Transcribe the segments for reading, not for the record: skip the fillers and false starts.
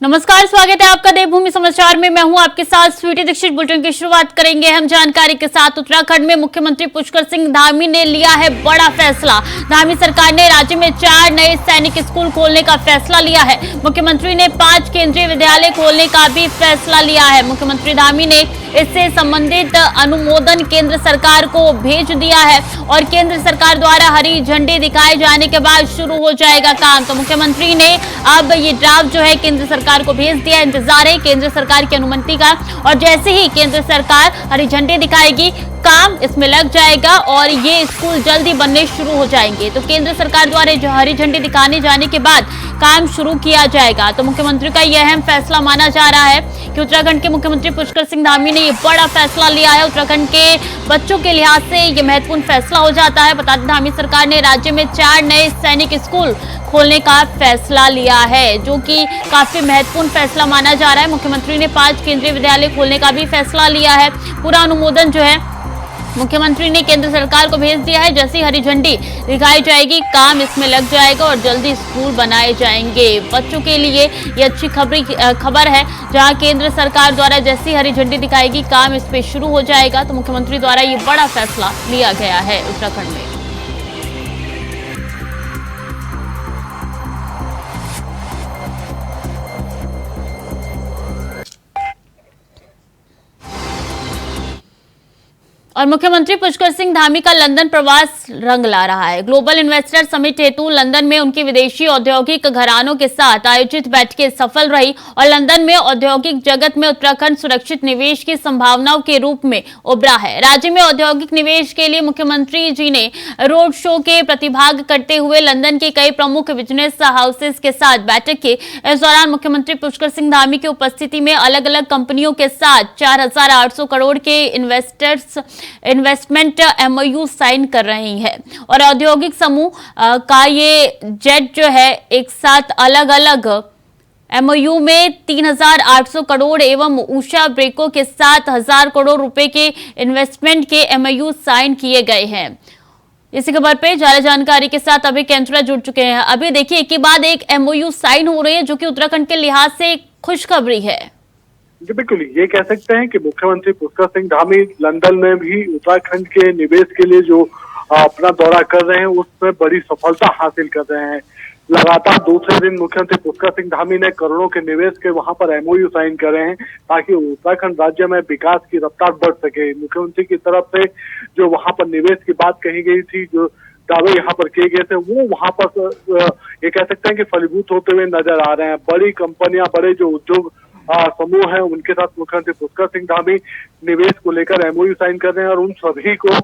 नमस्कार, स्वागत है आपका देवभूमि समाचार में। मैं हूं आपके साथ स्वीटी दीक्षित। बुलेटिन की शुरुआत करेंगे हम जानकारी के साथ। उत्तराखंड में मुख्यमंत्री पुष्कर सिंह धामी ने लिया है बड़ा फैसला। धामी सरकार ने राज्य में 4 नए सैनिक स्कूल खोलने का फैसला लिया है। मुख्यमंत्री ने 5 केंद्रीय विद्यालय खोलने का भी फैसला लिया है। मुख्यमंत्री धामी ने इससे संबंधित अनुमोदन केंद्र सरकार को भेज दिया है और केंद्र सरकार द्वारा हरी झंडी दिखाए जाने के बाद शुरू हो जाएगा काम। तो मुख्यमंत्री ने अब ये ड्राफ्ट जो है केंद्र सरकार को भेज दिया। इंतजार है केंद्र सरकार की अनुमति का और जैसे ही केंद्र सरकार हरी झंडी दिखाएगी काम इसमें लग जाएगा और ये स्कूल जल्दी बनने शुरू हो जाएंगे। तो केंद्र सरकार द्वारा जो हरी झंडी दिखाने जाने के बाद काम शुरू किया जाएगा। तो मुख्यमंत्री का यह अहम फैसला माना जा रहा है कि उत्तराखंड के मुख्यमंत्री पुष्कर सिंह धामी ने ये बड़ा फैसला लिया है। उत्तराखंड के बच्चों के लिहाज से ये महत्वपूर्ण फैसला हो जाता है। बता दें धामी सरकार ने राज्य में 4 नए सैनिक स्कूल खोलने का फैसला लिया है, जो कि काफी महत्वपूर्ण फैसला माना जा रहा है। मुख्यमंत्री ने 5 केंद्रीय विद्यालय खोलने का भी फैसला लिया है। पूरा अनुमोदन जो है मुख्यमंत्री ने केंद्र सरकार को भेज दिया है। जैसी हरी झंडी दिखाई जाएगी काम इसमें लग जाएगा और जल्दी स्कूल बनाए जाएंगे। बच्चों के लिए ये अच्छी खबर है, जहां केंद्र सरकार द्वारा जैसी हरी झंडी दिखाएगी काम इस पे शुरू हो जाएगा। तो मुख्यमंत्री द्वारा ये बड़ा फैसला लिया गया है उत्तराखंड में। और मुख्यमंत्री पुष्कर सिंह धामी का लंदन प्रवास रंग ला रहा है। ग्लोबल इन्वेस्टर समिट हेतु लंदन में उनकी विदेशी औद्योगिक घरानों के साथ आयोजित बैठकें सफल रही और लंदन में औद्योगिक जगत में उत्तराखंड सुरक्षित निवेश की संभावनाओं के रूप में उभरा है। राज्य में औद्योगिक निवेश के लिए मुख्यमंत्री जी ने रोड शो के प्रतिभाग करते हुए लंदन के कई प्रमुख बिजनेस हाउसेस के साथ बैठक की। इस दौरान मुख्यमंत्री पुष्कर सिंह धामी की उपस्थिति में अलग अलग कंपनियों के साथ 4800 करोड़ के इन्वेस्टमेंट एमओयू साइन कर रही है और औद्योगिक समूह का ये जेट जो है एक साथ अलग अलग एमओयू में 3800 करोड़ एवं उषा ब्रेको के साथ 1000 करोड़ रुपए के इन्वेस्टमेंट के एमओयू साइन किए गए हैं। इसी खबर पे ज्यादा जानकारी के साथ अभी कैंचुरा जुड़ चुके हैं। अभी देखिए एक के बाद एक एमओयू साइन हो रही है, जो कि उत्तराखंड के लिहाज से खुशखबरी है। जी बिल्कुल, ये कह सकते हैं कि मुख्यमंत्री पुष्कर सिंह धामी लंदन में भी उत्तराखंड के निवेश के लिए जो अपना दौरा कर रहे हैं उसमें बड़ी सफलता हासिल कर रहे हैं। लगातार दूसरे दिन मुख्यमंत्री पुष्कर सिंह धामी ने करोड़ों के निवेश के वहां पर एमओयू साइन कर रहे हैं ताकि उत्तराखंड राज्य में विकास की रफ्तार बढ़ सके। मुख्यमंत्री की तरफ से जो वहां पर निवेश की बात कही गई थी, जो दावे यहाँ पर किए गए थे, वो वहां पर ये कह सकते हैं कि फलीभूत होते हुए नजर आ रहे हैं। बड़ी कंपनियां, बड़े जो उद्योग समूह है उनके साथ मुख्यमंत्री पुष्कर सिंह धामी निवेश को लेकर एमओयू साइन कर रहे हैं और उन सभी को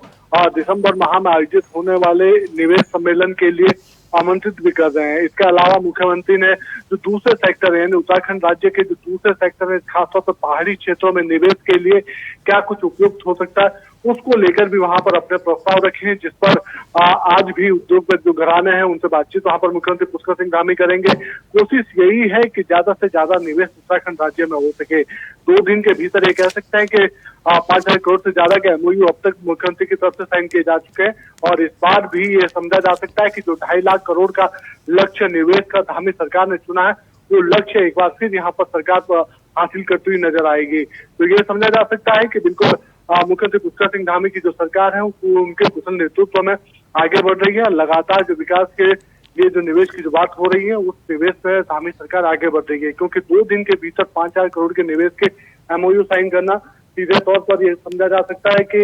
दिसंबर माह में आयोजित होने वाले निवेश सम्मेलन के लिए आमंत्रित भी कर रहे हैं। इसके अलावा मुख्यमंत्री ने जो दूसरे सेक्टर है, उत्तराखंड राज्य के जो दूसरे सेक्टर है, खासतौर पर पहाड़ी क्षेत्रों में निवेश के लिए क्या कुछ उपयुक्त हो सकता है, उसको लेकर भी वहां पर अपने प्रस्ताव रखे हैं, जिस पर आज भी उद्योग में जो घराने हैं उनसे बातचीत वहां पर मुख्यमंत्री पुष्कर सिंह धामी करेंगे। कोशिश यही है कि ज्यादा से ज्यादा निवेश उत्तराखंड राज्य में हो सके। 2 दिन के भीतर ये कह सकते हैं कि 5000 करोड़ से ज्यादा के एमओयू अब तक मुख्यमंत्री की तरफ से साइन किए जा चुके हैं और इस बार भी ये समझा जा सकता है कि जो 2.5 लाख करोड़ का लक्ष्य निवेश का धामी सरकार ने चुना है, वो लक्ष्य एक बार फिर यहाँ पर सरकार हासिल करती हुई नजर आएगी। तो ये समझा जा सकता है कि बिल्कुल मुख्यमंत्री पुष्कर सिंह धामी की जो सरकार है वो उनके कुशल नेतृत्व में आगे बढ़ रही है। लगातार जो विकास के लिए जो निवेश की जो बात हो रही है उस निवेश पे धामी सरकार आगे बढ़ रही है, क्योंकि 2 दिन के भीतर 5000 करोड़ के निवेश के एमओयू साइन करना सीधे तौर पर यह समझा जा सकता है कि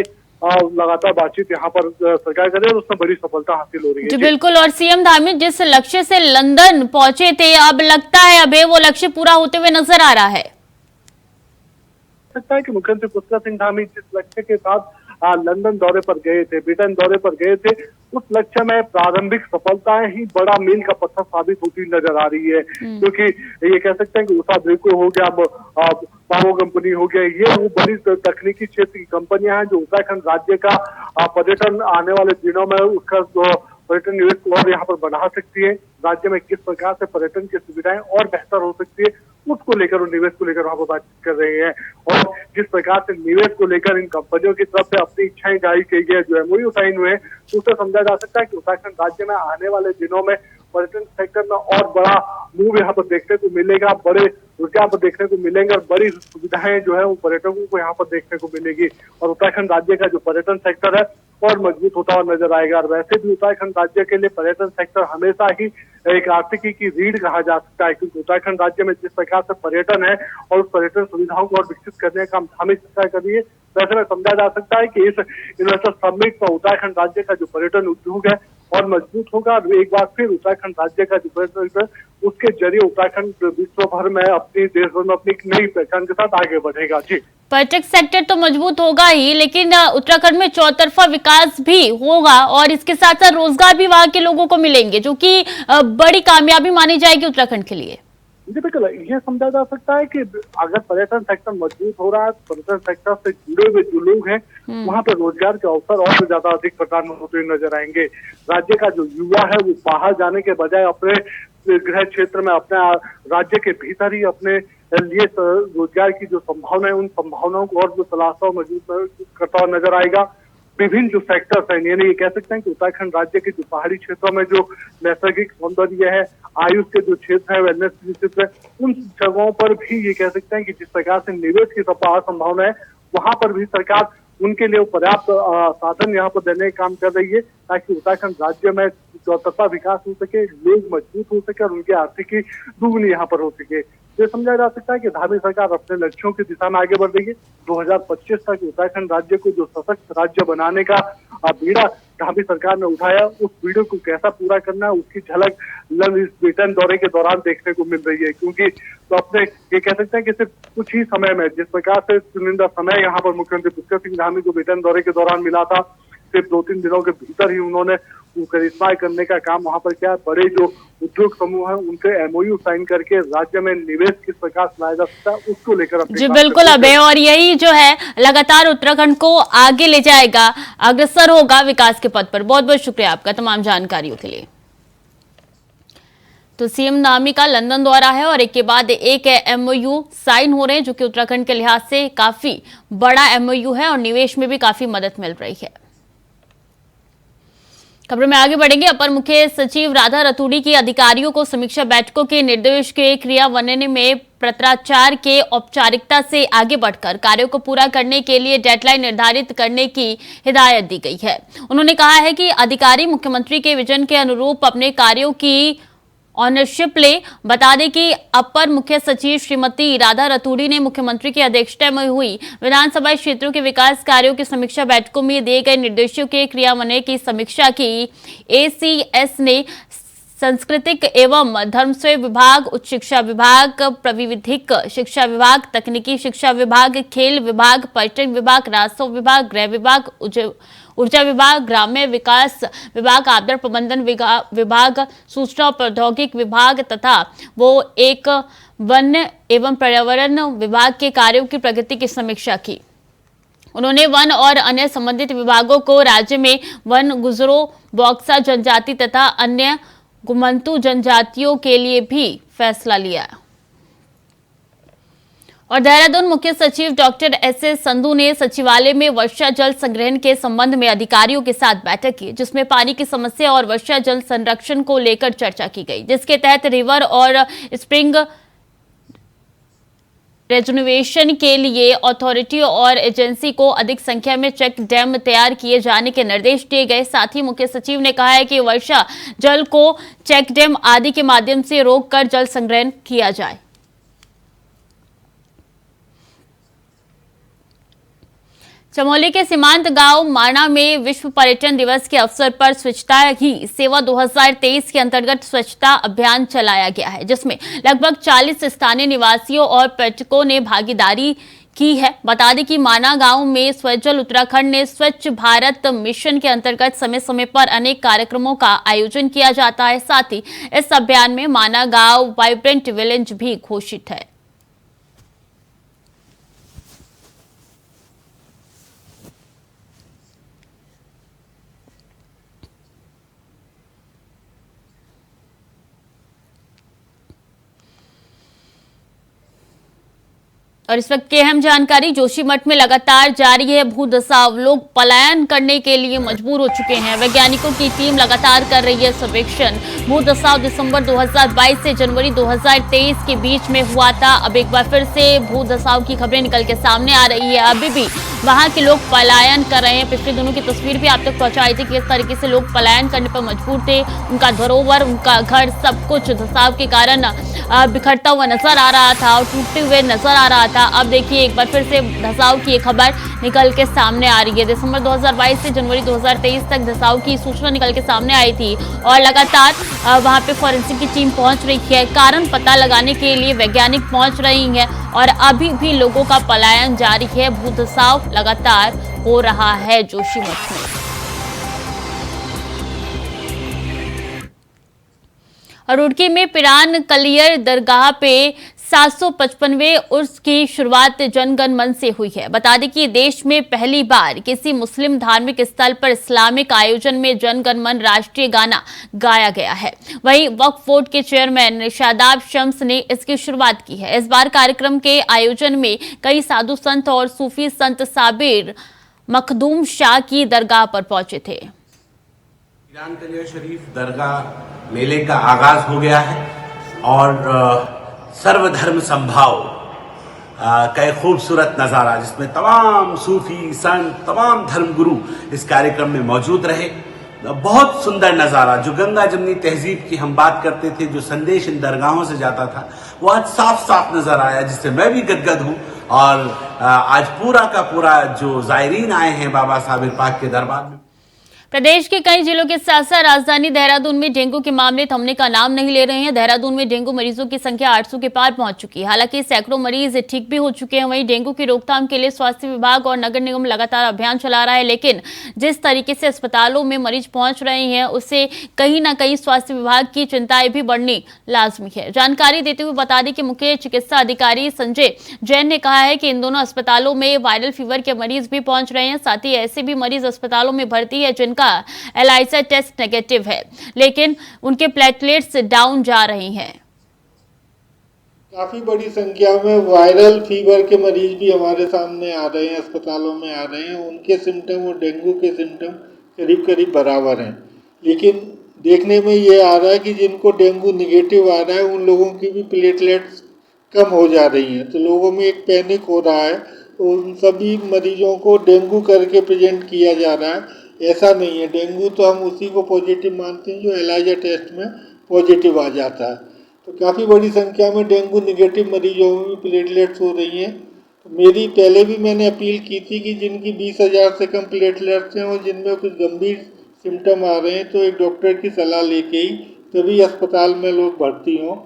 लगातार बातचीत यहाँ पर सरकार कर रही है और उसमें बड़ी सफलता हासिल हो रही है। जी बिल्कुल, और सीएम धामी जिस लक्ष्य से लंदन पहुंचे थे, अब लगता है अब वो लक्ष्य पूरा होते हुए नजर आ रहा है। सकता है कि मुख्यमंत्री पुष्कर सिंह धामी जिस लक्ष्य के साथ लंदन दौरे पर गए थे, ब्रिटेन दौरे पर गए थे, उस लक्ष्य में प्रारंभिक सफलताएं ही बड़ा मील का पत्थर साबित होती नजर आ रही है। क्योंकि ये कह सकते हैं कि उषा ब्रेको हो गया, पावो कंपनी हो गया, ये वो बड़ी तकनीकी क्षेत्र की कंपनियां हैं जो उत्तराखंड राज्य का पर्यटन आने वाले दिनों में उसका पर्यटन निवेश को और यहाँ पर बढ़ा सकती है। राज्य में किस प्रकार से पर्यटन की सुविधाएं और बेहतर हो सकती है, उसको लेकर और निवेश को लेकर वहां पर बातचीत कर रहे हैं। और जिस प्रकार से निवेश को लेकर इन कंपनियों की तरफ से अपनी इच्छाएं जाहिर की गई है, जो एमओयू साइन हुए हैं, उससे समझा जा सकता है कि उत्तराखंड राज्य में आने वाले दिनों में पर्यटन सेक्टर में और बड़ा मूव यहाँ पर देखने को मिलेगा। बड़े उसके यहाँ पर देखने को मिलेंगे और बड़ी सुविधाएं जो है वो पर्यटकों को यहाँ पर देखने को मिलेगी। और उत्तराखंड राज्य का जो पर्यटन सेक्टर है और मजबूत होता हुआ नजर आएगा। और वैसे भी उत्तराखंड राज्य के लिए पर्यटन सेक्टर हमेशा ही एक आर्थिकी की रीढ़ कहा जा सकता है, क्योंकि उत्तराखंड राज्य में जिस प्रकार से पर्यटन है और उस पर्यटन सुविधाओं को और विकसित करने का काम धामी सरकार कर रही है, वैसे में समझा जा सकता है कि इस इन्वेस्टर समिट पर उत्तराखंड राज्य का जो पर्यटन उद्योग है और मजबूत होगा। और एक बार फिर उत्तराखंड राज्य का जो पर्यटन उसके जरिए उत्तराखंड विश्व भर में अपनी देश भर में अपनी नई पहचान के साथ आगे बढ़ेगा। जी, पर्यटक सेक्टर तो मजबूत होगा ही, लेकिन उत्तराखंड में चौतरफा विकास भी होगा और इसके साथ साथ रोजगार भी वहां के लोगों को मिलेंगे, जो कि बड़ी कामयाबी मानी जाएगी उत्तराखंड के लिए। जी बिल्कुल, ये समझा जा सकता है कि अगर पर्यटन सेक्टर मजबूत हो रहा है, पर्यटन सेक्टर से जुड़े हुए जो लोग हैं वहाँ पे रोजगार के अवसर और भी ज्यादा अधिक प्रदान होते हुए नजर आएंगे। राज्य का जो युवा है वो बाहर जाने के बजाय अपने गृह क्षेत्र में, अपने राज्य के भीतर ही अपने लिए रोजगार की जो संभावना है उन संभावनाओं को और जो तलाशता और मजबूत करता हुआ नजर आएगा। विभिन्न जो सेक्टर्स हैं, यानी ये कह सकते हैं कि उत्तराखंड राज्य के जो पहाड़ी क्षेत्रों में जो नैसर्गिक सौंदर्य है, आयुष के जो क्षेत्र है, वेलनेस के क्षेत्र है, उन जगहों पर भी ये कह सकते हैं कि जिस प्रकार से निवेश की संभावना है वहां पर भी सरकार उनके लिए पर्याप्त साधन यहाँ पर देने का काम कर रही है, ताकि उत्तराखंड राज्य में चौतरफा विकास हो सके, लोग मजबूत हो सके और उनकी आर्थिकी दुगनी यहाँ पर हो सके। ये समझा जा सकता है कि धामी सरकार अपने लक्ष्यों की दिशा में आगे बढ़ रही है। 2025 तक उत्तराखंड राज्य को जो सशक्त राज्य बनाने का बीड़ा धामी सरकार ने उठाया, उस बीड़े को कैसा पूरा करना है उसकी झलक इस ब्रिटेन दौरे के दौरान देखने को मिल रही है। क्योंकि तो अपने ये कह सकते हैं कि सिर्फ कुछ ही समय में, जिस प्रकार से चुनिंदा समय यहाँ पर मुख्यमंत्री पुष्कर सिंह धामी को ब्रिटेन दौरे के दौरान मिला था, सिर्फ 2-3 दिनों के भीतर ही उन्होंने करिश्मा करने का काम वहां पर किया। बड़े जो उद्योग समूह हैं उनके एमओयू साइन करके राज्य में निवेश किस प्रकार से लाया जा सकता है उसको लेकर जी बिल्कुल अभय, और यही जो है लगातार उत्तराखंड को आगे ले जाएगा, अग्रसर होगा विकास के पथ पर। बहुत बहुत शुक्रिया आपका तमाम जानकारियों के लिए। तो सीएम धामी का लंदन दौरा है और एक के बाद एक एमओयू साइन हो रहे हैं, जो कि उत्तराखंड के लिहाज से काफी बड़ा एमओयू है और निवेश में भी काफी मदद मिल रही है। खबरों में आगे बढ़ेंगे। अपर मुख्य सचिव राधा रतूड़ी की अधिकारियों को समीक्षा बैठकों के निर्देश के क्रियान्वयन में पत्राचार के औपचारिकता से आगे बढ़कर कार्यों को पूरा करने के लिए डेडलाइन निर्धारित करने की हिदायत दी गई है। उन्होंने कहा है कि अधिकारी मुख्यमंत्री के विजन के अनुरूप अपने कार्यों की ऑनरशिप ले। बता दें कि अपर मुख्य सचिव श्रीमती राधा रतूड़ी ने मुख्यमंत्री की अध्यक्षता में हुई विधानसभा क्षेत्रों के विकास कार्यों की समीक्षा बैठकों में दिए गए निर्देशों के क्रियान्वयन की समीक्षा की। एसीएस ने सांस्कृतिक एवं धर्मस्व विभाग, उच्च शिक्षा विभाग, प्रविधिक शिक्षा विभाग, तकनीकी शिक्षा विभाग, खेल विभाग, पर्यटन विभाग, राजस्व विभाग, गृह विभाग, ऊर्जा विभाग, ग्राम्य विकास विभाग, आपदा प्रबंधन विभाग, सूचना और प्रौद्योगिकी विभाग तथा वो एक वन एवं पर्यावरण विभाग के कार्यों की प्रगति की समीक्षा की। उन्होंने वन और अन्य संबंधित विभागों को राज्य में वन गुजरों, बॉक्सा जनजाति तथा अन्य गुमंतु जनजातियों के लिए भी फैसला लिया। और देहरादून मुख्य सचिव डॉक्टर एस संधू ने सचिवालय में वर्षा जल संग्रहण के संबंध में अधिकारियों के साथ बैठक की, जिसमें पानी की समस्या और वर्षा जल संरक्षण को लेकर चर्चा की गई, जिसके तहत रिवर और स्प्रिंग रेजुनेशन के लिए अथॉरिटी और एजेंसी को अधिक संख्या में चेक डैम तैयार किए जाने के निर्देश दिए गए। साथ ही मुख्य सचिव ने कहा है कि वर्षा जल को चेक डैम आदि के माध्यम से रोककर जल संग्रहण किया जाए। चमोली के सीमांत गांव माणा में विश्व पर्यटन दिवस के अवसर पर स्वच्छता ही सेवा 2023 के अंतर्गत स्वच्छता अभियान चलाया गया है, जिसमें लगभग 40 स्थानीय निवासियों और पर्यटकों ने भागीदारी की है। बता दें कि माना गांव में स्वजल उत्तराखंड ने स्वच्छ भारत मिशन के अंतर्गत समय समय पर अनेक कार्यक्रमों का आयोजन किया जाता है। साथ ही इस अभियान में माना गांव वाइब्रेंट विलेज भी घोषित है। और इस वक्त की अहम जानकारी, जोशीमठ में लगातार जारी है भू धसाव। लोग पलायन करने के लिए मजबूर हो चुके हैं। वैज्ञानिकों की टीम लगातार कर रही है सर्वेक्षण। भू धसाव दिसंबर 2022 से जनवरी 2023 के बीच में हुआ था। अब एक बार फिर से भू धसाव की खबरें निकल के सामने आ रही है। अभी भी वहां के लोग पलायन कर रहे हैं। पिछले दिनों की तस्वीर भी आप तक पहुंचाई थी कि इस तरीके से लोग पलायन करने पर मजबूर थे। उनका धरोहर, उनका घर, सब कुछ धसाव के कारण बिखरता हुआ नजर आ रहा था और टूटते हुए नजर आ रहा था। अब देखिए एक बार फिर से धसाव की एक खबर निकल के सामने आ रही है। दिसंबर 2022 से जनवरी 2023 तक धसाव की सूचना निकल के सामने आई थी और लगातार वहां पे फॉरेंसिक की टीम पहुंच रही है। कारण पता लगाने के लिए वैज्ञानिक पहुंच रही हैं और अभी भी लोगों का पलायन जारी है। भू धसाव लगातार हो रहा है जोशीमठ में। और रुड़की में पिरान कलियर दरगाह पे 755वें उर्स की शुरुआत जनगण मन से हुई है। बता दें कि देश में पहली बार किसी मुस्लिम धार्मिक स्थल पर इस्लामिक आयोजन में जनगण मन राष्ट्रीय गाना गाया गया है। वहीं वक्फ बोर्ड के चेयरमैन शादाब शम्स ने इसकी शुरुआत की है। इस बार कार्यक्रम के आयोजन में कई साधु संत और सूफी संत साबिर मखदूम शाह की दरगाह पर पहुंचे थे। पिरान कलियर शरीफ दरगाह मेले का आगाज हो गया है और सर्वधर्म संभाव का एक खूबसूरत नज़ारा, जिसमें तमाम सूफी संत, तमाम धर्मगुरु इस कार्यक्रम में मौजूद रहे। बहुत सुंदर नज़ारा, जो गंगा जमनी तहजीब की हम बात करते थे, जो संदेश इन दरगाहों से जाता था, वो आज साफ साफ नजर आया, जिससे मैं भी गदगद हूँ। और आज पूरा का पूरा जो जायरीन आए हैं बाबा साबिर पाक के दरबार में। प्रदेश के कई जिलों के साथ साथ राजधानी देहरादून में डेंगू के मामले थमने का नाम नहीं ले रहे हैं। देहरादून में डेंगू मरीजों की संख्या 800 के पार पहुंच चुकी है। हालांकि सैकड़ों मरीज ठीक भी हो चुके हैं। वहीं डेंगू की रोकथाम के लिए स्वास्थ्य विभाग और नगर निगम लगातार अभियान चला रहा है, लेकिन जिस तरीके से अस्पतालों में मरीज पहुंच रहे हैं, उससे कहीं ना कहीं स्वास्थ्य विभाग की चिंताएं भी बढ़नी लाजमी है। जानकारी देते हुए बता दें कि मुख्य चिकित्सा अधिकारी संजय जैन ने कहा है कि इन दोनों अस्पतालों में वायरल फीवर के मरीज भी पहुंच रहे हैं। साथ ही ऐसे भी मरीज अस्पतालों में भर्ती है जिनका एलाइसा टेस्ट नेगेटिव है, लेकिन उनके प्लेटलेट्स डाउन जा रही हैं। काफी बड़ी संख्या में वायरल फीवर के मरीज भी हमारे सामने आ रहे हैं, अस्पतालों में आ रहे हैं। उनके सिम्टम और डेंगू के सिम्टम करीब करीब बराबर हैं, लेकिन देखने में ये आ रहा है कि जिनको डेंगू निगेटिव आ रहा है उन लोगों की भी प्लेटलेट्स कम हो जा रही हैं। तो लोगों में एक पैनिक हो रहा है, उन सभी मरीजों को डेंगू करके प्रेजेंट किया जा रहा है। ऐसा नहीं है, डेंगू तो हम उसी को पॉजिटिव मानते हैं जो एलाइजा टेस्ट में पॉजिटिव आ जाता है। तो काफ़ी बड़ी संख्या में डेंगू निगेटिव मरीजों में भी प्लेटलेट्स हो रही हैं। तो मेरी पहले भी मैंने अपील की थी कि जिनकी 20,000 से कम प्लेटलेट्स हैं और जिनमें कुछ गंभीर सिम्टम आ रहे हैं, तो एक डॉक्टर की सलाह लेके ही तभी अस्पताल में लोग भर्ती हों।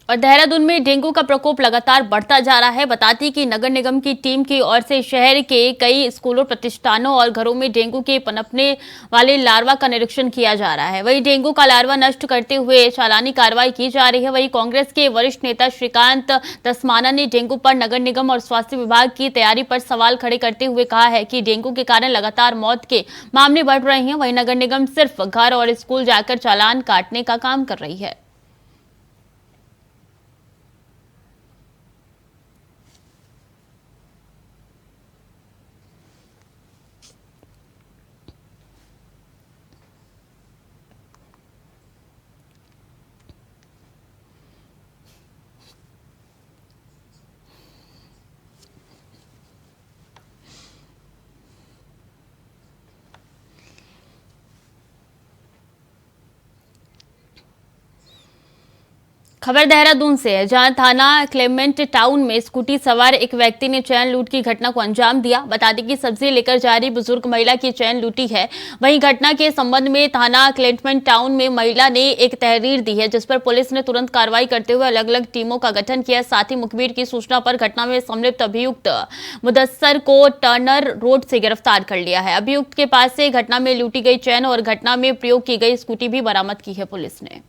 और देहरादून में डेंगू का प्रकोप लगातार बढ़ता जा रहा है। बताती कि नगर निगम की टीम की ओर से शहर के कई स्कूलों, प्रतिष्ठानों और घरों में डेंगू के पनपने वाले लार्वा का निरीक्षण किया जा रहा है। वहीं डेंगू का लार्वा नष्ट करते हुए चालानी कार्रवाई की जा रही है। वहीं कांग्रेस के वरिष्ठ नेता श्रीकांत दसमाना ने डेंगू पर नगर निगम और स्वास्थ्य विभाग की तैयारी पर सवाल खड़े करते हुए कहा है कि डेंगू के कारण लगातार मौत के मामले बढ़ रहे हैं। वहीं नगर निगम सिर्फ घर और स्कूल जाकर चालान काटने का काम कर रही है। खबर देहरादून से है, जहां थाना क्लेमेंट टाउन में स्कूटी सवार एक व्यक्ति ने चैन लूट की घटना को अंजाम दिया। बता दें कि सब्जी लेकर जा रही बुजुर्ग महिला की चैन लूटी है। वहीं घटना के संबंध में थाना क्लेमेंट टाउन में महिला ने एक तहरीर दी है, जिस पर पुलिस ने तुरंत कार्रवाई करते हुए अलग अलग टीमों का गठन किया। साथ ही मुखबिर की सूचना पर घटना में संलिप्त अभियुक्त मुदस्सर को टर्नर रोड से गिरफ्तार कर लिया है। अभियुक्त के पास से घटना में लूटी गई चैन और घटना में प्रयोग की गई स्कूटी भी बरामद की है पुलिस ने।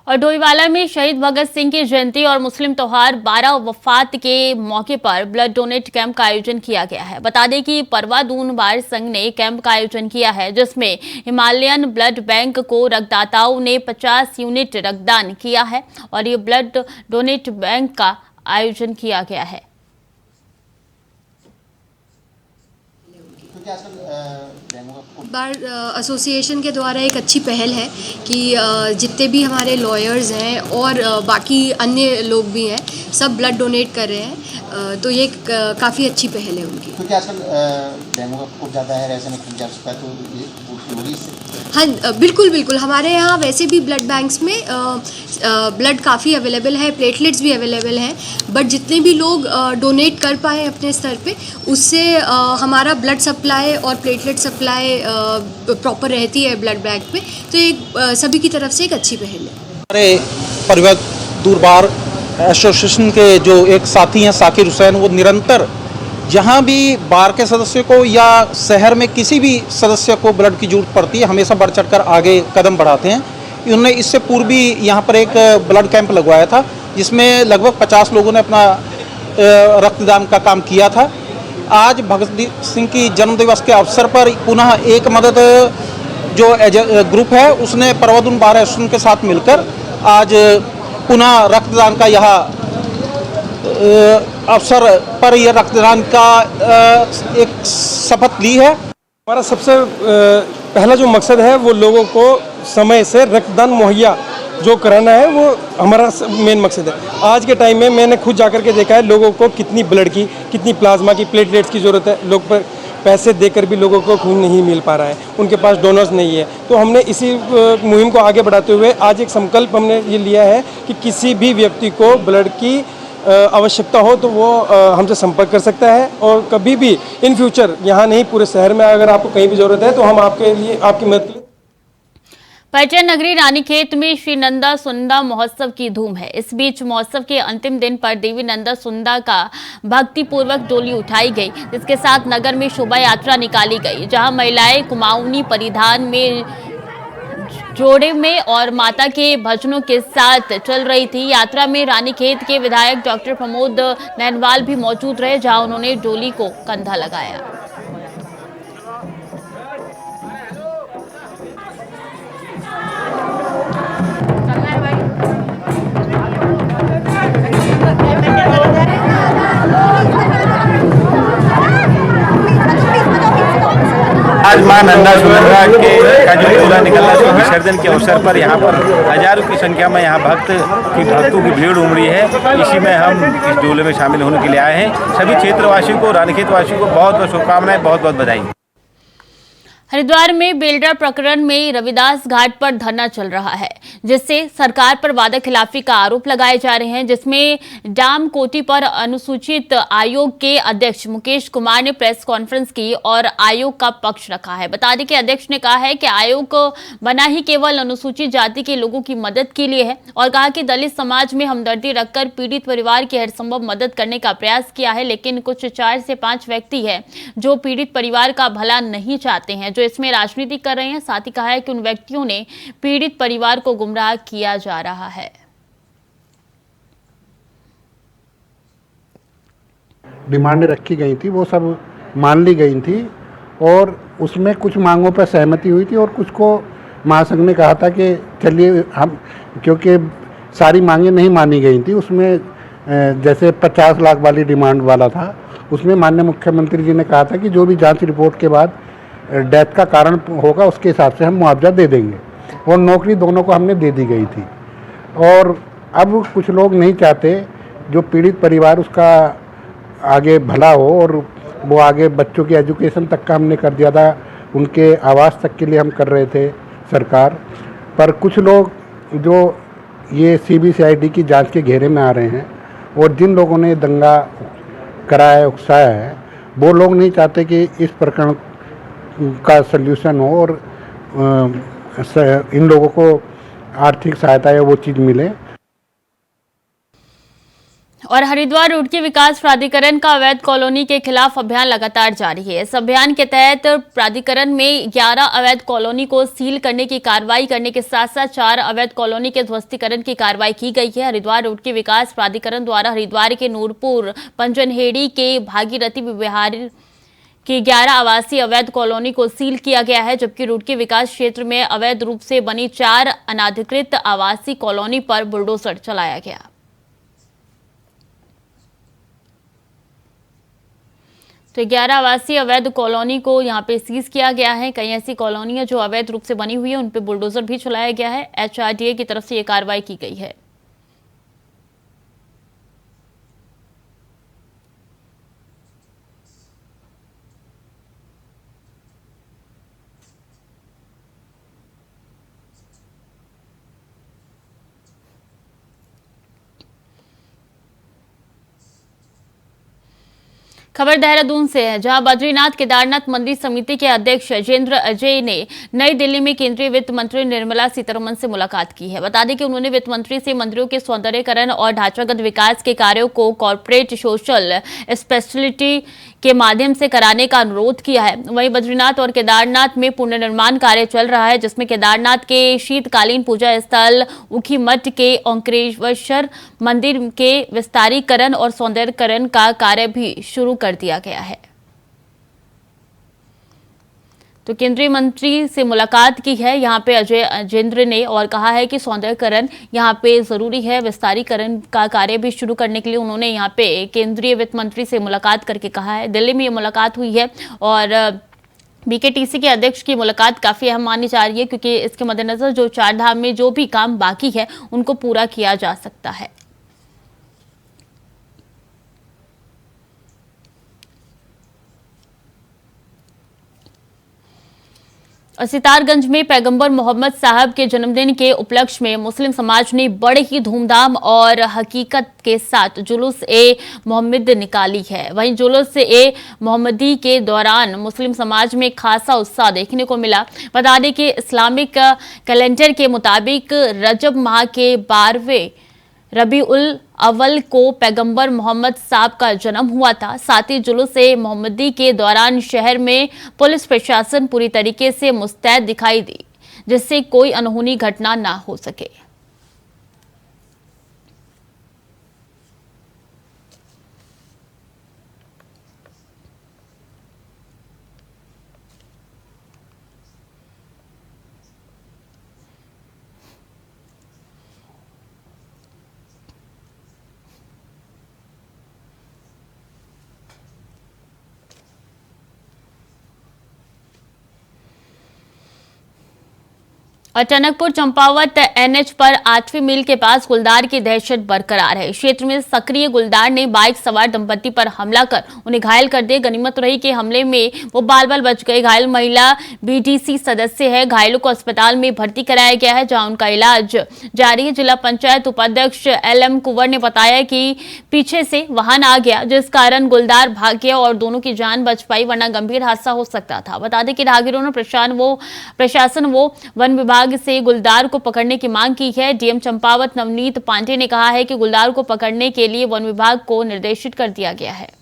और डोईवाला में शहीद भगत सिंह की जयंती और मुस्लिम त्योहार 12 वफात के मौके पर ब्लड डोनेट कैंप का आयोजन किया गया है। बता दें कि परवा दून बार संघ ने कैंप का आयोजन किया है, जिसमें हिमालयन ब्लड बैंक को रक्तदाताओं ने 50 यूनिट रक्तदान किया है और ये ब्लड डोनेट बैंक का आयोजन किया गया है। बार एसोसिएशन के द्वारा एक अच्छी पहल है कि जितने भी हमारे लॉयर्स हैं और बाकी अन्य लोग भी हैं, सब ब्लड डोनेट कर रहे हैं, तो ये काफ़ी अच्छी पहल है उनकी। क्योंकि आजकल डेंगू का खूब ज़्यादा है, ऐसे में खूब जा चुका है, तो ये जरूरी से। हाँ बिल्कुल बिल्कुल, हमारे यहाँ वैसे भी ब्लड बैंक्स में ब्लड काफ़ी अवेलेबल है, प्लेटलेट्स भी अवेलेबल हैं, बट जितने भी लोग डोनेट कर पाए अपने स्तर पे, उससे हमारा ब्लड सप्लाई और प्लेटलेट सप्लाई प्रॉपर रहती है ब्लड बैंक में, तो एक सभी की तरफ से एक अच्छी पहल है। हमारे परिवार दूरबार एसोसिएशन के जो एक साथी हैं साकिर हुसैन, वो निरंतर जहाँ भी बार के सदस्य को या शहर में किसी भी सदस्य को ब्लड की जरूरत पड़ती है, हमेशा बढ़ चढ़ कर आगे कदम बढ़ाते हैं। उन्होंने इससे पूर्व भी यहाँ पर एक ब्लड कैंप लगवाया था, जिसमें लगभग 50 लोगों ने अपना रक्तदान का काम किया था। आज भगत सिंह की जन्म दिवस के अवसर पर पुनः एक मदद जो ग्रुप है उसने परवादून बार एसोसिएशन के साथ मिलकर आज पुनः रक्तदान का यह अवसर पर यह रक्तदान का एक शपथ ली है। हमारा सबसे पहला जो मकसद है वो लोगों को समय से रक्तदान मुहैया जो कराना है, वो हमारा मेन मकसद है। आज के टाइम में मैंने खुद जाकर के देखा है लोगों को कितनी ब्लड की, कितनी प्लाज्मा की, प्लेटलेट्स की ज़रूरत है। लोग पर पैसे देकर भी लोगों को खून नहीं मिल पा रहा है, उनके पास डोनर्स नहीं है। तो हमने इसी मुहिम को आगे बढ़ाते हुए आज एक संकल्प हमने ये लिया है कि किसी भी व्यक्ति को ब्लड की आवश्यकता हो तो वो हमसे संपर्क कर सकता है, और कभी भी इन फ्यूचर यहाँ नहीं पूरे शहर में अगर आपको कहीं भी ज़रूरत है तो हम आपके लिए आपकी मदद के लिए। पर्यटन नगरी रानीखेत में श्री नंदा सुनंदा महोत्सव की धूम है। इस बीच महोत्सव के अंतिम दिन पर देवी नंदा सुनंदा का भक्तिपूर्वक डोली उठाई गई, जिसके साथ नगर में शोभा यात्रा निकाली गई, जहां महिलाएं कुमाऊनी परिधान में जोड़े में और माता के भजनों के साथ चल रही थी। यात्रा में रानीखेत के विधायक डॉक्टर प्रमोद नैनवाल भी मौजूद रहे, जहां उन्होंने डोली को कंधा लगाया। आज मां नंदा सुनंदा के का जो डोला निकला था विसर्जन के अवसर पर यहाँ पर हजारों की संख्या में यहाँ भक्तों की भीड़ उमड़ी है। इसी में हम इस डोले में शामिल होने के लिए आए हैं। सभी क्षेत्रवासियों को, रानीखेत वासियों को बहुत बहुत शुभकामनाएं, बहुत बहुत बधाई। हरिद्वार में बेलडा प्रकरण में रविदास घाट पर धरना चल रहा है, जिससे सरकार पर वादा खिलाफी का आरोप लगाए जा रहे हैं, जिसमें डाम कोटी पर अनुसूचित आयोग के अध्यक्ष मुकेश कुमार ने प्रेस कॉन्फ्रेंस की और आयोग का पक्ष रखा है। बता दें कि अध्यक्ष ने कहा है कि आयोग बना ही केवल अनुसूचित जाति के लोगों की मदद के लिए है, और कहा कि दलित समाज में हमदर्दी रखकर पीड़ित परिवार की हर संभव मदद करने का प्रयास किया है, लेकिन कुछ 4 से 5 व्यक्ति है जो पीड़ित परिवार का भला नहीं चाहते हैं, जो इसमें राजनीति कर रहे हैं। साथ ही कहा है कि उन व्यक्तियों ने पीड़ित परिवार को गुमराह किया जा रहा है। डिमांड रखी गई थी वो सब मान ली गई थी, और उसमें कुछ मांगों पर सहमति हुई थी, और कुछ को महासंघ ने कहा था कि चलिए हम, क्योंकि सारी मांगें नहीं मानी गई थी। उसमें जैसे 50 लाख वाली डिमांड वाला था, उसमें माननीय मुख्यमंत्री जी ने कहा था कि जो भी जांच रिपोर्ट के बाद डेथ का कारण होगा उसके हिसाब से हम मुआवजा दे देंगे, और नौकरी दोनों को हमने दे दी गई थी। और अब कुछ लोग नहीं चाहते, जो पीड़ित परिवार उसका आगे भला हो, और वो आगे बच्चों की एजुकेशन तक का हमने कर दिया था, उनके आवास तक के लिए हम कर रहे थे सरकार। पर कुछ लोग जो ये CBCID की जांच के घेरे में आ रहे हैं, और जिन लोगों ने दंगा कराया, उकसाया है, वो लोग नहीं चाहते कि इस प्रकरण का सल्यूशन हो और इन लोगों को आर्थिक सहायता या वो चीज़ मिले। और हरिद्वार रुड़की विकास प्राधिकरण का अवैध कॉलोनी के खिलाफ अभियान लगातार जारी है। इस अभियान के तहत प्राधिकरण में 11 अवैध कॉलोनी को सील करने की कार्रवाई करने के साथ साथ 4 अवैध कॉलोनी के ध्वस्तीकरण की कार्रवाई की गई है। हरिद्वार रुड़की विकास प्राधिकरण द्वारा हरिद्वार के नूरपुर पंजनहेड़ी के भागीरथी विहार की 11 आवासीय अवैध कॉलोनी को सील किया गया है, जबकि रुड़की विकास क्षेत्र में अवैध रूप से बनी 4 अनाधिकृत आवासीय कॉलोनी पर बुलडोजर चलाया गया। तो 11 आवासीय अवैध कॉलोनी को यहां पे सीज किया गया है। कई ऐसी कॉलोनियां जो अवैध रूप से बनी हुई है उन पे बुलडोजर भी चलाया गया है। HRDA की तरफ से ये कार्रवाई की गई है। खबर देहरादून से है, जहां बद्रीनाथ केदारनाथ मंदिर समिति के अध्यक्ष अजेंद्र अजय ने नई दिल्ली में केंद्रीय वित्त मंत्री निर्मला सीतारमण से मुलाकात की है। बता दें कि उन्होंने वित्त मंत्री से मंदिरों के सौंदर्यीकरण और ढांचागत विकास के कार्यों को कॉर्पोरेट सोशल स्पेशलिटी के माध्यम से कराने का अनुरोध किया है। वहीं बद्रीनाथ और केदारनाथ में पुनर्निर्माण कार्य चल रहा है, जिसमें केदारनाथ के शीतकालीन पूजा स्थल ऊखीमठ के ओंकारेश्वर मंदिर के विस्तारीकरण और सौंदर्यीकरण का कार्य भी शुरू कर दिया गया है। तो केंद्रीय मंत्री से मुलाकात की है यहाँ पे अजेंद्र ने और कहा है कि सौंदर्यीकरण यहाँ पे जरूरी है। विस्तारीकरण का कार्य भी शुरू करने के लिए उन्होंने यहाँ पे केंद्रीय वित्त मंत्री से मुलाकात करके कहा है। दिल्ली में ये मुलाकात हुई है और BKTC के अध्यक्ष की मुलाकात काफी अहम मानी जा रही है, क्योंकि इसके मद्देनजर जो 4 धाम में जो भी काम बाकी है उनको पूरा किया जा सकता है। और सितारगंज में पैगंबर मोहम्मद साहब के जन्मदिन के उपलक्ष्य में मुस्लिम समाज ने बड़े ही धूमधाम और हकीकत के साथ जुलूस ए मोहम्मद निकाली है। वहीं जुलूस ए मोहम्मदी के दौरान मुस्लिम समाज में खासा उत्साह देखने को मिला। बता दें कि इस्लामिक कैलेंडर के मुताबिक रजब माह के 12वें रबीउल अव्वल को पैगंबर मोहम्मद साहब का जन्म हुआ था। साथ ही जुलूस-ए मोहम्मदी के दौरान शहर में पुलिस प्रशासन पूरी तरीके से मुस्तैद दिखाई दी, जिससे कोई अनहोनी घटना ना हो सके। और टनकपुर चंपावत NH पर 8वीं मील के पास गुलदार की दहशत बरकरार है। क्षेत्र में सक्रिय गुलदार ने बाइक सवार दंपति पर हमला कर उन्हें घायल कर दिया। गनीमत रही कि हमले में वो बाल-बाल बच गए। घायल महिला BDC सदस्य है। घायलों को अस्पताल में भर्ती कराया गया है, जहां उनका इलाज जारी है। जिला पंचायत उपाध्यक्ष LM कुंवर ने बताया कि पीछे से वाहन आ गया, जिस कारण गुलदार भाग गया और दोनों की जान बच पाई, वरना गंभीर हादसा हो सकता था। बता दें कि राहगीरों ने प्रशासन वन विभाग से गुलदार को पकड़ने की मांग की है। DM चंपावत नवनीत पांडे ने कहा है कि गुलदार को पकड़ने के लिए वन विभाग को निर्देशित कर दिया गया है।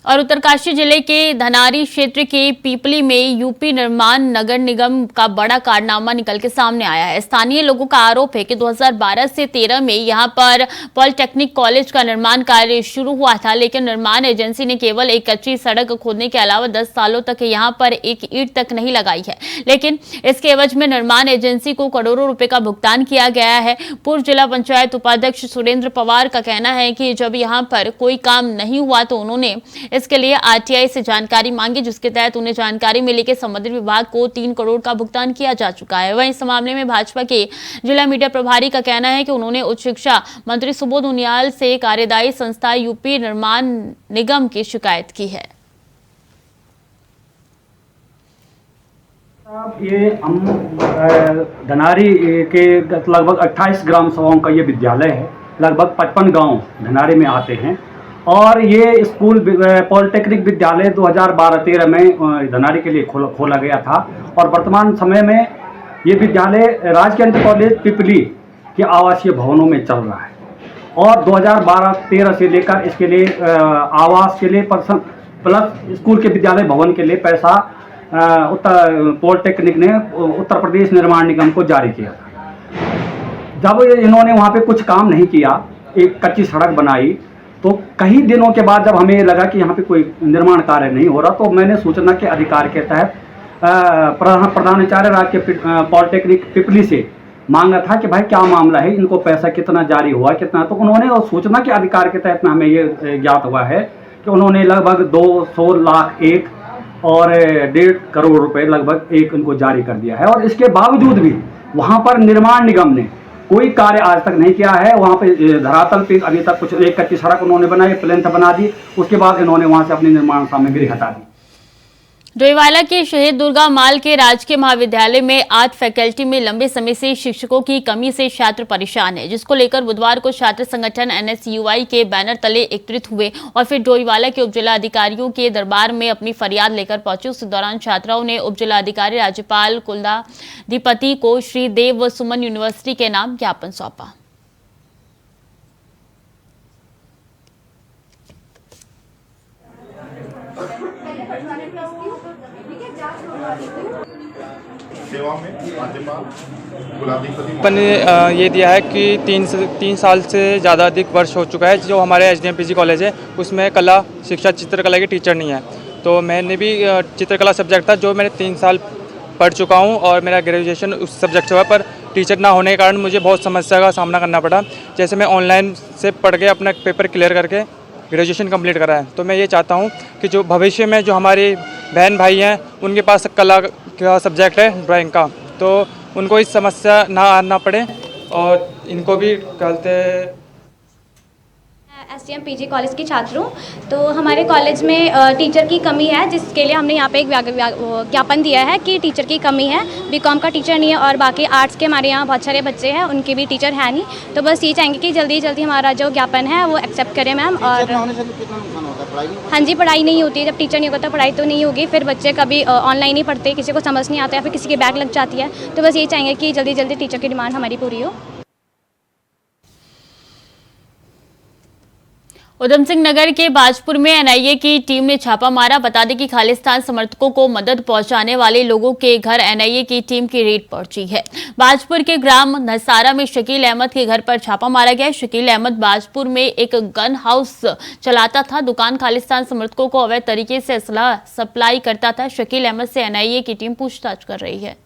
और उत्तरकाशी जिले के धनारी क्षेत्र के पीपली में यूपी निर्माण नगर निगम का बड़ा कारनामा निकल के सामने आया है। स्थानीय लोगों का आरोप है कि 2012 से 13 में यहां पर पॉलिटेक्निक कॉलेज का निर्माण कार्य शुरू हुआ था, लेकिन निर्माण एजेंसी ने केवल एक कच्ची सड़क खोदने के अलावा 10 सालों तक यहां पर एक ईंट तक नहीं लगाई है। लेकिन इसके एवज में निर्माण एजेंसी को करोड़ों रुपए का भुगतान किया गया है। पूर्व जिला पंचायत उपाध्यक्ष सुरेंद्र पवार का कहना है कि जब यहां पर कोई काम नहीं हुआ तो उन्होंने इसके लिए RTI से जानकारी मांगी, जिसके तहत उन्हें जानकारी मिली कि संबंधित विभाग को 3 करोड़ का भुगतान किया जा चुका है। वहीं इस मामले में भाजपा के जिला मीडिया प्रभारी का कहना है कि उन्होंने उच्च शिक्षा मंत्री सुबोध उनियाल से कार्यदायी संस्था यूपी निर्माण निगम की शिकायत की है। ये हम धनारी के लगभग 28 ग्राम सभाओं का ये विद्यालय है। लगभग 55 गांव धनारे में आते हैं और ये स्कूल पॉलिटेक्निक विद्यालय 2012-13 में धनारे के लिए खोला गया था और वर्तमान समय में ये विद्यालय राजकीय इंटर कॉलेज पिपली के आवासीय भवनों में चल रहा है और 2012-13 से लेकर इसके लिए आवास के लिए प्लस स्कूल के विद्यालय भवन के लिए पैसा उत्तर पॉलिटेक्निक ने उत्तर प्रदेश निर्माण निगम को जारी किया था। जब इन्होंने वहाँ पे कुछ काम नहीं किया, एक कच्ची सड़क बनाई, तो कई दिनों के बाद जब हमें लगा कि यहाँ पे कोई निर्माण कार्य नहीं हो रहा, तो मैंने सूचना के अधिकार के तहत प्रधानाचार्य राजकीय पॉलिटेक्निक पिपली से मांगा था कि भाई क्या मामला है, इनको पैसा कितना जारी हुआ कितना, तो उन्होंने और सूचना के अधिकार के तहत में हमें ये ज्ञात हुआ है कि उन्होंने लगभग 200 लाख एक और 1.5 करोड़ रुपए लगभग एक उनको जारी कर दिया है और इसके बावजूद भी वहाँ पर निर्माण निगम ने कोई कार्य आज तक नहीं किया है। वहाँ पे धरातल पे अभी तक कुछ एक कच्ची सड़क उन्होंने बनाई, प्लेन्थ बना दी, उसके बाद इन्होंने वहाँ से अपनी निर्माण सामग्री हटा दी। डोईवाला के शहीद दुर्गा माल के राजकीय महाविद्यालय में आर्ट फैकल्टी में लंबे समय से शिक्षकों की कमी से छात्र परेशान है, जिसको लेकर बुधवार को छात्र संगठन NSUI के बैनर तले एकत्रित हुए और फिर डोईवाला के उपजिला अधिकारियों के दरबार में अपनी फरियाद लेकर पहुंचे। उस दौरान छात्राओं ने उपजिला अधिकारी राज्यपाल कुलदाधिपति को श्री देव सुमन यूनिवर्सिटी के नाम ज्ञापन सौंपा। अपन ने ये दिया है कि 3 साल से ज़्यादा अधिक वर्ष हो चुका है जो हमारे SDM-PG कॉलेज है उसमें कला शिक्षा चित्रकला के टीचर नहीं है। तो मैंने भी चित्रकला सब्जेक्ट था जो मैंने 3 साल पढ़ चुका हूँ और मेरा ग्रेजुएशन उस सब्जेक्ट से हुआ, पर टीचर ना होने के कारण मुझे बहुत समस्या का सामना करना पड़ा। जैसे मैं ऑनलाइन से पढ़ के अपना पेपर क्लियर करके ग्रेजुएशन कंप्लीट करा है। तो मैं ये चाहता हूँ कि जो भविष्य में जो हमारे बहन भाई हैं उनके पास कला का सब्जेक्ट है ड्राइंग का, तो उनको इस समस्या ना आना पड़े और इनको भी कहते SDM-PG कॉलेज की छात्र हूँ। तो हमारे कॉलेज में टीचर की कमी है, जिसके लिए हमने यहाँ पे एक ज्ञापन दिया है कि टीचर की कमी है। बीकॉम का टीचर नहीं है और बाकी आर्ट्स के हमारे यहाँ बहुत सारे बच्चे हैं, उनके भी टीचर है नहीं। तो बस ये चाहेंगे कि जल्दी जल्दी हमारा जो ज्ञापन है वो एक्सेप्ट करें मैम। और हाँ जी, पढ़ाई नहीं होती है, जब टीचर नहीं होगा तो पढ़ाई तो नहीं होगी। फिर बच्चे कभी ऑनलाइन ही पढ़ते, किसी को समझ नहीं आता है, फिर किसी की बैग लग जाती है। तो बस यही चाहेंगे कि जल्दी जल्दी टीचर की डिमांड हमारी पूरी हो। उधम सिंह नगर के बाजपुर में NIA की टीम ने छापा मारा। बता दें कि खालिस्तान समर्थकों को मदद पहुंचाने वाले लोगों के घर NIA की टीम की रेड पहुंची है। बाजपुर के ग्राम नसारा में शकील अहमद के घर पर छापा मारा गया। शकील अहमद बाजपुर में एक गन हाउस चलाता था। दुकान खालिस्तान समर्थकों को अवैध तरीके से असला सप्लाई करता था। शकील अहमद से NIA की टीम पूछताछ कर रही है।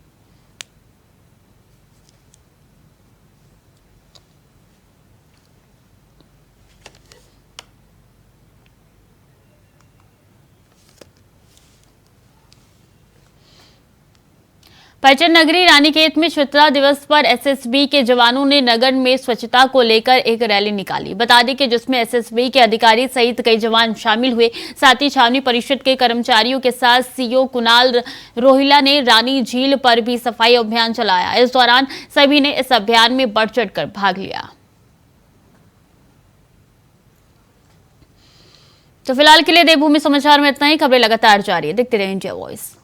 पर्यटन नगरी रानीखेत में स्वच्छता दिवस पर SSB के जवानों ने नगर में स्वच्छता को लेकर एक रैली निकाली। बता दें कि जिसमें SSB के अधिकारी सहित कई जवान शामिल हुए। साथ ही छावनी परिषद के कर्मचारियों के साथ CO कुणाल रोहिला ने रानी झील पर भी सफाई अभियान चलाया। इस दौरान सभी ने इस अभियान में बढ़ चढ़कर भाग लिया। तो फिलहाल के लिए देवभूमि समाचार में इतना ही। खबरें लगातार जारी है, देखते रहिए इंडिया वॉइस।